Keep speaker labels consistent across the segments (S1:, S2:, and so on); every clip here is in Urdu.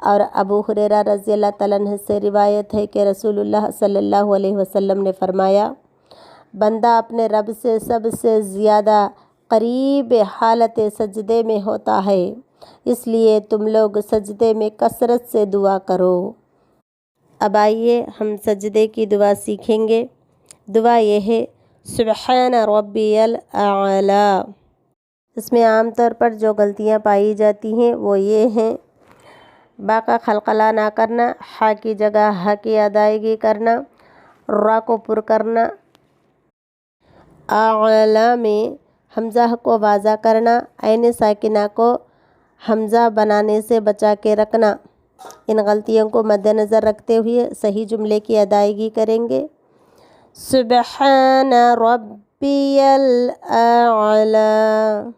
S1: اور ابو ہریرہ رضی اللہ تعالیٰ عنہ سے روایت ہے کہ رسول اللہ صلی اللہ علیہ وسلم نے فرمایا، بندہ اپنے رب سے سب سے زیادہ قریب حالت سجدے میں ہوتا ہے، اس لیے تم لوگ سجدے میں کثرت سے دعا کرو۔ اب آئیے ہم سجدے کی دعا سیکھیں گے۔ دعا یہ ہے، سبحان ربی الاعلیٰ۔ اس میں عام طور پر جو غلطیاں پائی جاتی ہیں وہ یہ ہیں: با کا قلقلہ نہ کرنا، ہا کی جگہ ہا کی ادائیگی کرنا، را کو پر کرنا، اعلیٰ میں حمزہ کو واضح کرنا، عین ساکنہ کو حمزہ بنانے سے بچا کے رکھنا۔ ان غلطیوں کو مد نظر رکھتے ہوئے صحیح جملے کی ادائیگی کریں گے۔ سبحان ربی الاعلیٰ،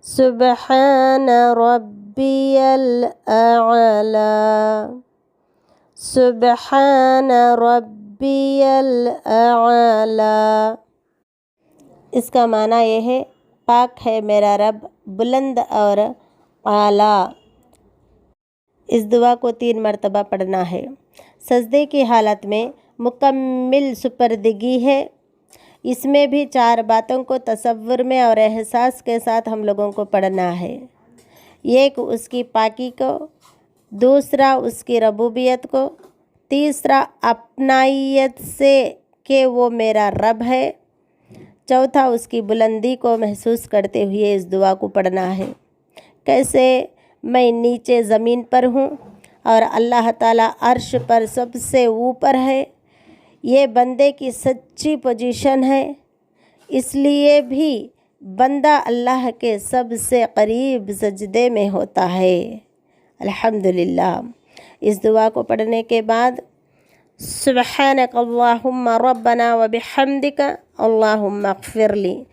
S1: سبحان ربی الاعلیٰ، سبحان ربی الاعلیٰ۔ اس کا معنی یہ ہے، پاک ہے میرا رب، بلند اور اعلیٰ۔ اس دعا کو 3 مرتبہ پڑھنا ہے۔ سجدے کی حالت میں مکمل سپردگی ہے۔ اس میں بھی 4 باتوں کو تصور میں اور احساس کے ساتھ ہم لوگوں کو پڑھنا ہے۔ ایک اس کی پاکی کو، دوسرا اس کی ربوبیت کو، تیسرا اپنائیت سے کہ وہ میرا رب ہے، چوتھا اس کی بلندی کو محسوس کرتے ہوئے اس دعا کو پڑھنا ہے۔ کیسے؟ میں نیچے زمین پر ہوں اور اللہ تعالیٰ عرش پر سب سے اوپر ہے۔ یہ بندے کی سچی پوزیشن ہے، اس لیے بھی بندہ اللہ کے سب سے قریب سجدے میں ہوتا ہے۔ الحمدللہ۔ اس دعا کو پڑھنے کے بعد سبحانک اللہم ربنا وبحمدک اللہم اغفر لی،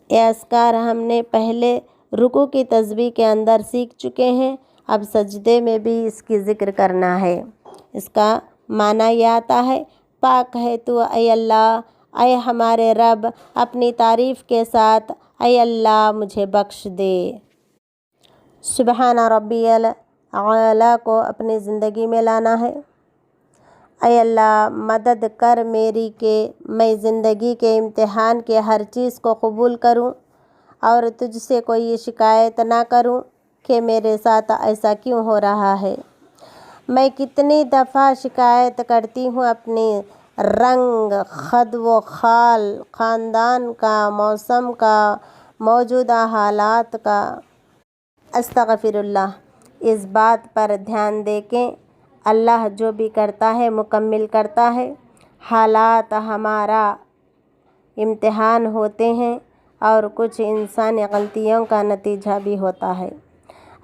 S1: یہ اذکار ہم نے پہلے رکوع کی تسبیح کے اندر سیکھ چکے ہیں، اب سجدے میں بھی اس کی ذکر کرنا ہے۔ اس کا معنی یہ آتا ہے، پاک ہے تو اے اللہ، اے ہمارے رب، اپنی تعریف کے ساتھ اے اللہ مجھے بخش دے۔ سبحان ربی الاعلیٰ کو اپنی زندگی میں لانا ہے۔ اے اللہ مدد کر میری کہ میں زندگی کے امتحان کے ہر چیز کو قبول کروں اور تجھ سے کوئی شکایت نہ کروں کہ میرے ساتھ ایسا کیوں ہو رہا ہے۔ میں کتنی دفعہ شکایت کرتی ہوں اپنی رنگ، خد و خال، خاندان کا، موسم کا، موجودہ حالات کا۔ استغفر اللہ۔ اس بات پر دھیان دے کہ اللہ جو بھی کرتا ہے مکمل کرتا ہے۔ حالات ہمارا امتحان ہوتے ہیں اور کچھ انسانی غلطیوں کا نتیجہ بھی ہوتا ہے،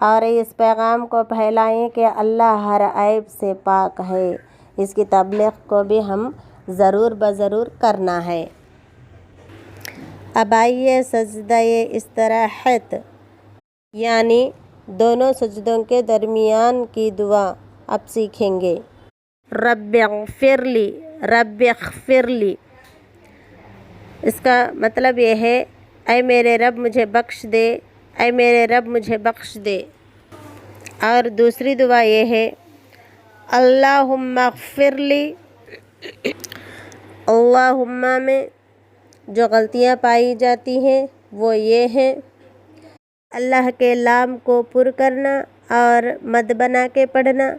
S1: اور اس پیغام کو پھیلائیں کہ اللہ ہر عیب سے پاک ہے۔ اس کی تبلیغ کو بھی ہم ضرور بضرور کرنا ہے۔ اب آئیے سجدہ استراحت یعنی دونوں سجدوں کے درمیان کی دعا اب سیکھیں گے۔ رب اغفر لی، رب اغفر لی۔ اس کا مطلب یہ ہے، اے میرے رب مجھے بخش دے، اے میرے رب مجھے بخش دے۔ اور دوسری دعا یہ ہے، اللہم اغفر لی۔ اللہم میں جو غلطیاں پائی جاتی ہیں وہ یہ ہیں: اللہ کے لام کو پر کرنا اور مد بنا کے پڑھنا،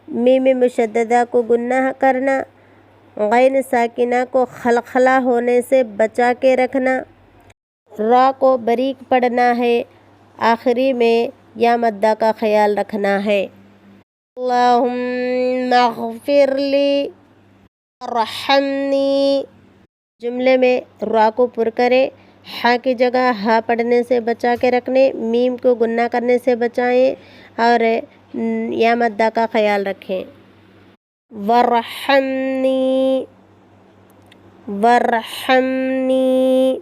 S1: میم مشددہ کو گناہ کرنا، غین ساکنہ کو خلخلہ ہونے سے بچا کے رکھنا، را کو باریک پڑھنا ہے، آخری میں یا مدہ کا خیال رکھنا ہے۔ اللہم اغفر لی ارحمنی۔ جملے میں را کو پر کرے، ہا کی جگہ ہا پڑھنے سے بچا کے رکھنے، میم کو گناہ کرنے سے بچائیں اور یا مدہ کا خیال رکھیں۔ ورحمنی، ورحمنی۔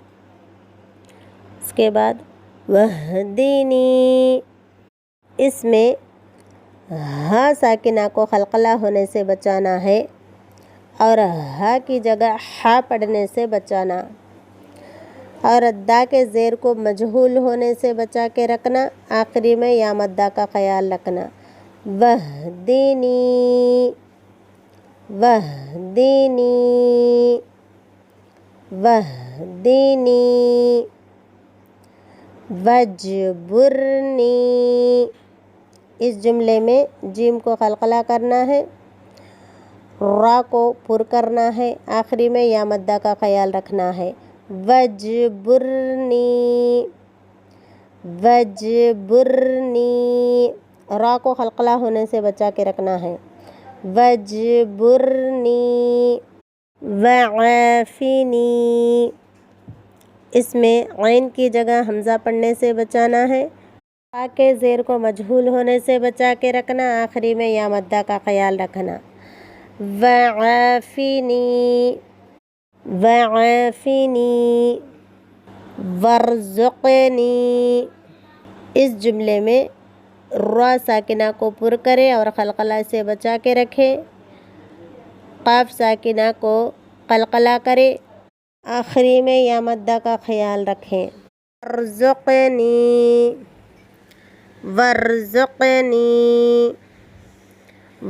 S1: اس کے بعد وہدینی، اس میں ہا ساکنہ کو قلقلہ ہونے سے بچانا ہے اور ہا کی جگہ ہا پڑھنے سے بچانا، اور دا کے زیر کو مجہول ہونے سے بچا کے رکھنا، آخری میں یا مدہ کا خیال رکھنا۔ وَاهْدِنِي وَاهْدِنِي وَاهْدِنِي وَاجْبُرْنِي۔ اس جملے میں جیم کو قلقلہ کرنا ہے، را کو پر کرنا ہے، آخری میں یا مدہ کا خیال رکھنا ہے۔ وَاجْبُرْنِي وَاجْبُرْنِي، را کو قلقلہ ہونے سے بچا کے رکھنا ہے۔ وَاجْبُرْنِي وَعَافِنِي، اس میں عین کی جگہ حمزہ پڑھنے سے بچانا ہے، فا کے زیر کو مجہول ہونے سے بچا کے رکھنا، آخری میں یا مدہ کا خیال رکھنا۔ وَعَافِنِي وَعَافِنِي وَارْزُقْنِي، اس جملے میں را ساکنہ کو پر کرے اور قلقلہ سے بچا کے رکھے، قاف ساکنہ کو قلقلہ کرے، آخری میں یا مدہ کا خیال رکھیں۔ وَارْزُقْنِي وَارْزُقْنِي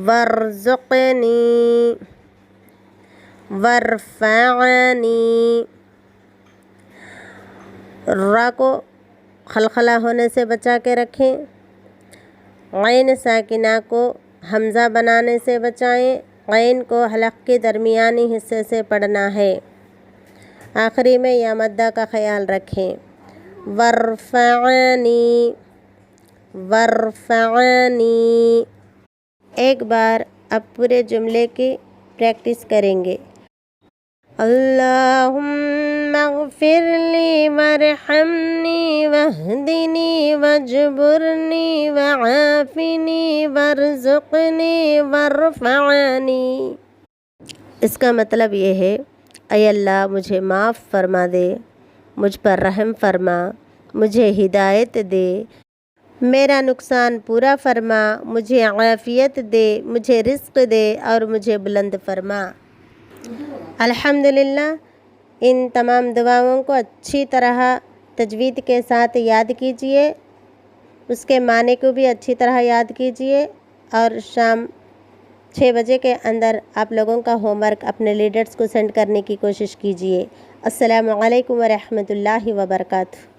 S1: وَارْزُقْنِي وَارْفَعْنِي، را کو قلقلہ ہونے سے بچا کے رکھیں، عین ساکنہ کو حمزہ بنانے سے بچائیں، عین کو حلق کے درمیانی حصے سے پڑھنا ہے، آخری میں یا مدہ کا خیال رکھیں۔ وَارْفَعْنِي وَارْفَعْنِي، ایک بار اب پورے جملے کی پریکٹس کریں گے۔ اللہم اغفر لی وارحمنی واہدنی واجبرنی وعافنی وارزقنی وارفعنی۔ اس کا مطلب یہ ہے، اے اللہ مجھے معاف فرما دے، مجھ پر رحم فرما، مجھے ہدایت دے، میرا نقصان پورا فرما، مجھے عافیت دے، مجھے رزق دے اور مجھے بلند فرما۔ الحمدللہ، ان تمام دعاؤں کو اچھی طرح تجوید کے ساتھ یاد کیجئے، اس کے معنی کو بھی اچھی طرح یاد کیجئے، اور شام 6 بجے کے اندر آپ لوگوں کا ہوم ورک اپنے لیڈرز کو سینڈ کرنے کی کوشش کیجئے۔ السلام علیکم ورحمۃ اللہ وبرکاتہ۔